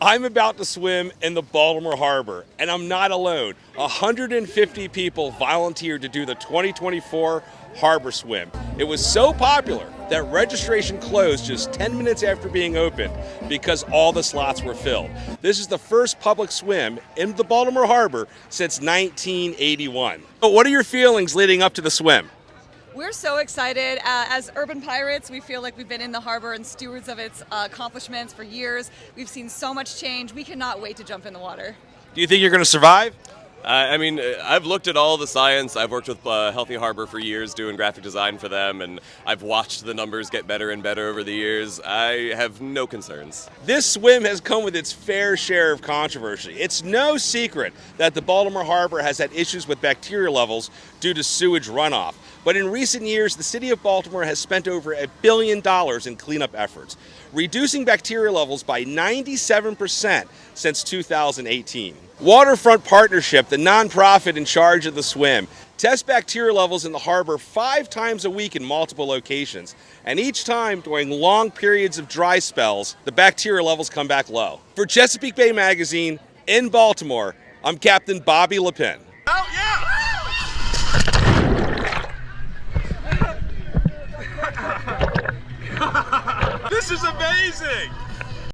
I'm about to swim in the Baltimore Harbor, and I'm not alone. 150 people volunteered to do the 2024 Harbor Swim. It was so popular that registration closed just 10 minutes after being opened because all the slots were filled. This is the first public swim in the Baltimore Harbor since 1981. But what are your feelings leading up to the swim? We're so excited. As urban pirates, we feel like we've been in the harbor and stewards of its accomplishments for years. We've seen so much change. We cannot wait to jump in the water. Do you think you're going to survive? I've looked at all the science. I've worked with Healthy Harbor for years doing graphic design for them, and I've watched the numbers get better and better over the years. I have no concerns. This swim has come with its fair share of controversy. It's no secret that the Baltimore Harbor has had issues with bacteria levels due to sewage runoff. But in recent years, the city of Baltimore has spent over $1 billion in cleanup efforts, reducing bacteria levels by 97% since 2018. Waterfront Partnership, the nonprofit in charge of the swim, tests bacteria levels in the harbor 5 times a week in multiple locations. And each time, during long periods of dry spells, the bacteria levels come back low. For Chesapeake Bay Magazine, in Baltimore, I'm Captain Bobby LaPin. Oh, yeah! This is amazing!